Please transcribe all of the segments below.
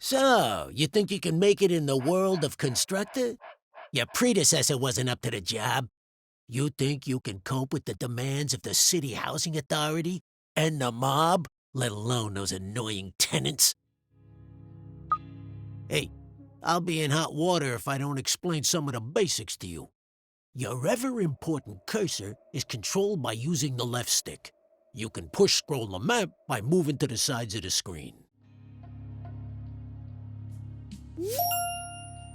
So, you think you can make it in the world of Constructor? Your predecessor wasn't up to the job. You think you can cope with the demands of the city housing authority and the mob, let alone those annoying tenants? Hey, I'll be in hot water if I don't explain some of the basics to you. Your ever-important cursor is controlled by using the left stick. You can push-scroll the map by moving to the sides of the screen.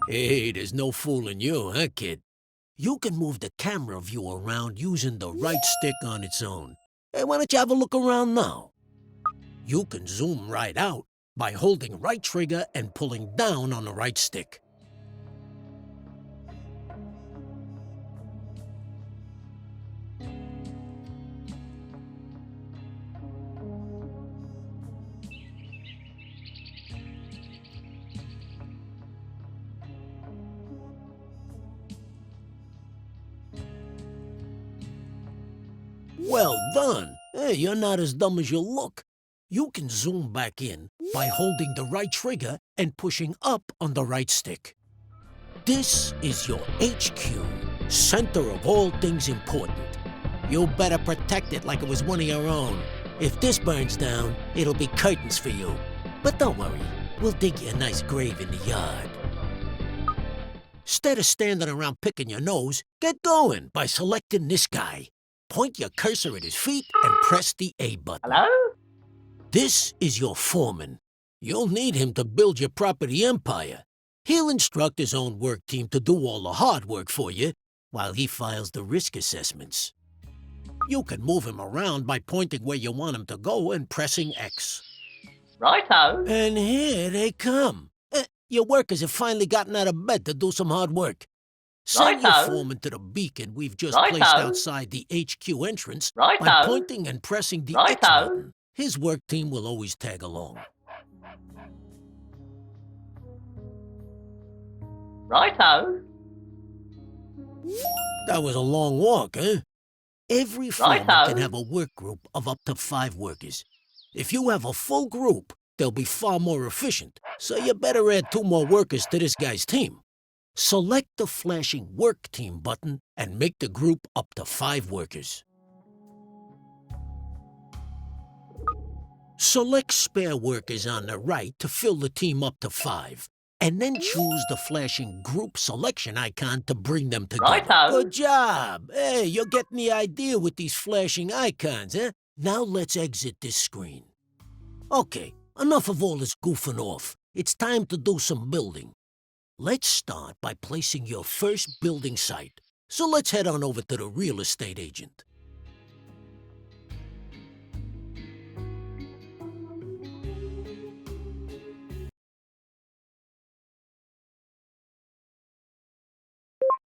Hey, there's no fooling you, huh, kid? You can move the camera view around using the right stick on its own. Hey, why don't you have a look around now? You can zoom right out by holding right trigger and pulling down on the right stick. Well done! Hey, you're not as dumb as you look. You can zoom back in by holding the right trigger and pushing up on the right stick. This is your HQ, center of all things important. You better protect it like it was one of your own. If this burns down, it'll be curtains for you. But don't worry, we'll dig you a nice grave in the yard. Instead of standing around picking your nose, get going by selecting this guy. Point your cursor at his feet and press the A button. Hello? This is your foreman. You'll need him to build your property empire. He'll instruct his own work team to do all the hard work for you while he files the risk assessments. You can move him around by pointing where you want him to go and pressing X. Righto. And here they come. Your workers have finally gotten out of bed to do some hard work. Send your foreman to the beacon we've just placed outside the HQ entrance by pointing and pressing the X button. His work team will always tag along. Righto. That was a long walk, eh? Every foreman can have a work group of up to 5 workers. If you have a full group, they'll be far more efficient, so you better add 2 more workers to this guy's team. Select the flashing Work Team button and make the group up to 5 workers. Select spare workers on the right to fill the team up to 5, and then choose the flashing group selection icon to bring them together. Good job! Hey, you're getting the idea with these flashing icons, eh? Now let's exit this screen. Okay, enough of all this goofing off. It's time to do some building. Let's start by placing your first building site. So let's head on over to the real estate agent.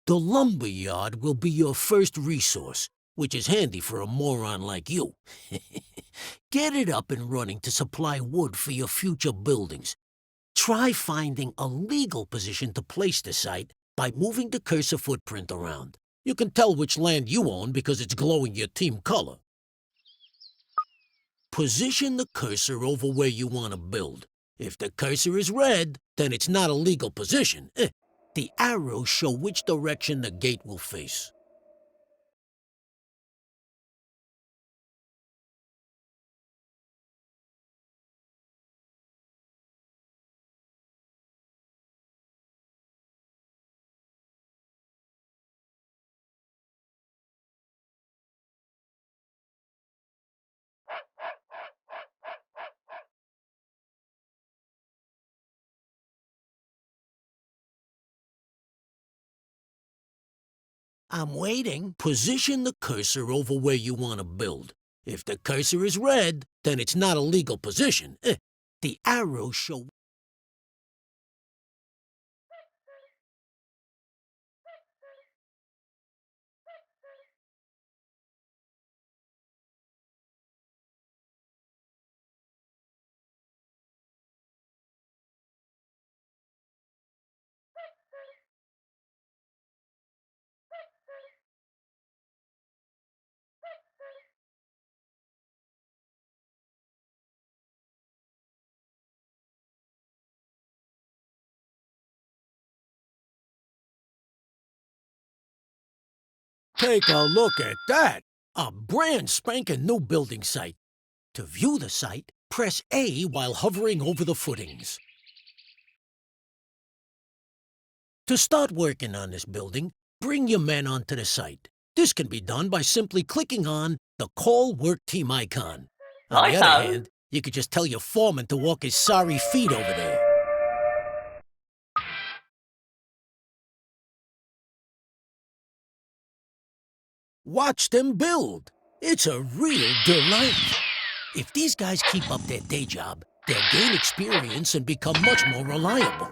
The lumber yard will be your first resource, which is handy for a moron like you. Get it up and running to supply wood for your future buildings. Try finding a legal position to place the site by moving the cursor footprint around. You can tell which land you own because it's glowing your team color. Position the cursor over where you want to build. If the cursor is red, then it's not a legal position. The arrows show which direction the gate will face. I'm waiting. Position the cursor over where you want to build. If the cursor is red, then it's not a legal position. The arrows show Take a look at that! A brand spanking new building site. To view the site, press A while hovering over the footings. To start working on this building, bring your men onto the site. This can be done by simply clicking on the Call Work Team icon. On the other hand, you could just tell your foreman to walk his sorry feet over there. Watch them build. It's a real delight. If these guys keep up their day job, they'll gain experience and become much more reliable.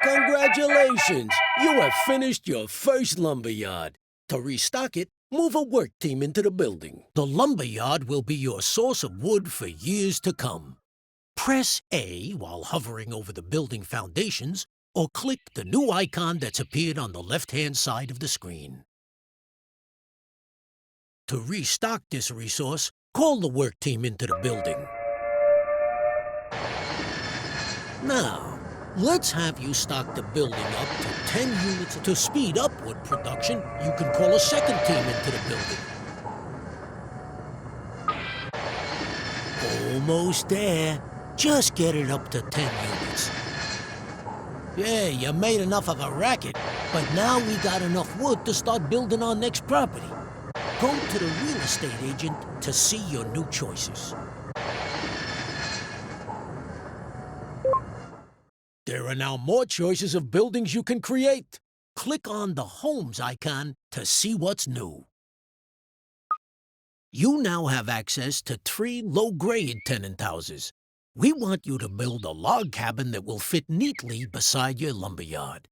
Congratulations! You have finished your first lumberyard. To restock it, move a work team into the building. The lumberyard will be your source of wood for years to come. Press A while hovering over the building foundations, or click the new icon that's appeared on the left-hand side of the screen. To restock this resource, call the work team into the building. Now, let's have you stock the building up to 10 units. To speed up wood production, you can call a second team into the building. Almost there. Just get it up to 10 units. Yeah, you made enough of a racket, but now we got enough wood to start building our next property. Go to the real estate agent to see your new choices. There are now more choices of buildings you can create. Click on the Homes icon to see what's new. You now have access to 3 low-grade tenant houses. We want you to build a log cabin that will fit neatly beside your lumberyard.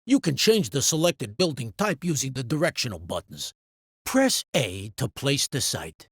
You can change the selected building type using the directional buttons. Press A to place the site.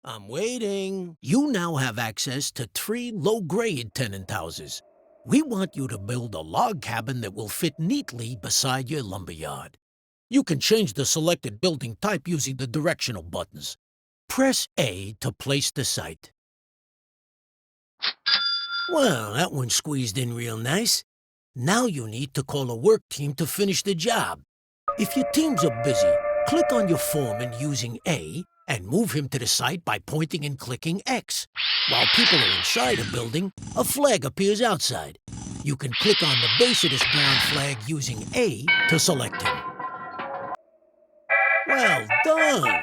I'm waiting. You now have access to 3 low-grade tenant houses. We want you to build a log cabin that will fit neatly beside your lumberyard. You can change the selected building type using the directional buttons. Press A to place the site. Well, that one squeezed in real nice. Now you need to call a work team to finish the job. If your teams are busy, click on your foreman using A and move him to the site by pointing and clicking X. While people are inside a building, a flag appears outside. You can click on the base of this brown flag using A to select him. Well done!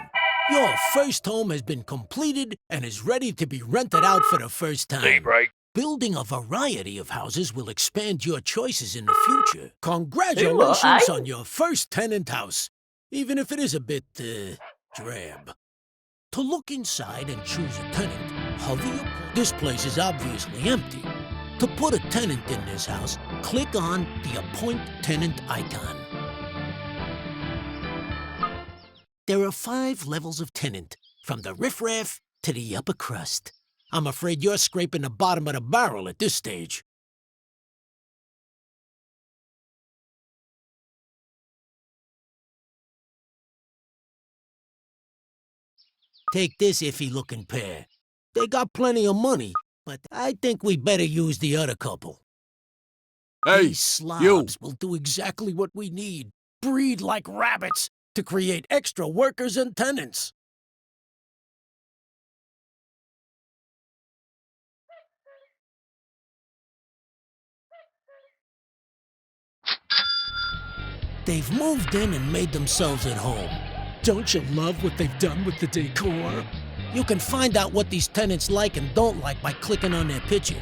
Your first home has been completed and is ready to be rented out for the first time. Tea break. Building a variety of houses will expand your choices in the future. Congratulations on your first tenant house, even if it is a bit, drab. To look inside and choose a tenant, hover your... This place is obviously empty. To put a tenant in this house, click on the Appoint Tenant icon. There are 5 levels of tenant, from the riffraff to the upper crust. I'm afraid you're scraping the bottom of the barrel at this stage. Take this iffy-looking pair. They got plenty of money, but I think we better use the other couple. Hey, These slobs will do exactly what we need. Breed like rabbits to create extra workers and tenants. They've moved in and made themselves at home. Don't you love what they've done with the decor? You can find out what these tenants like and don't like by clicking on their picture.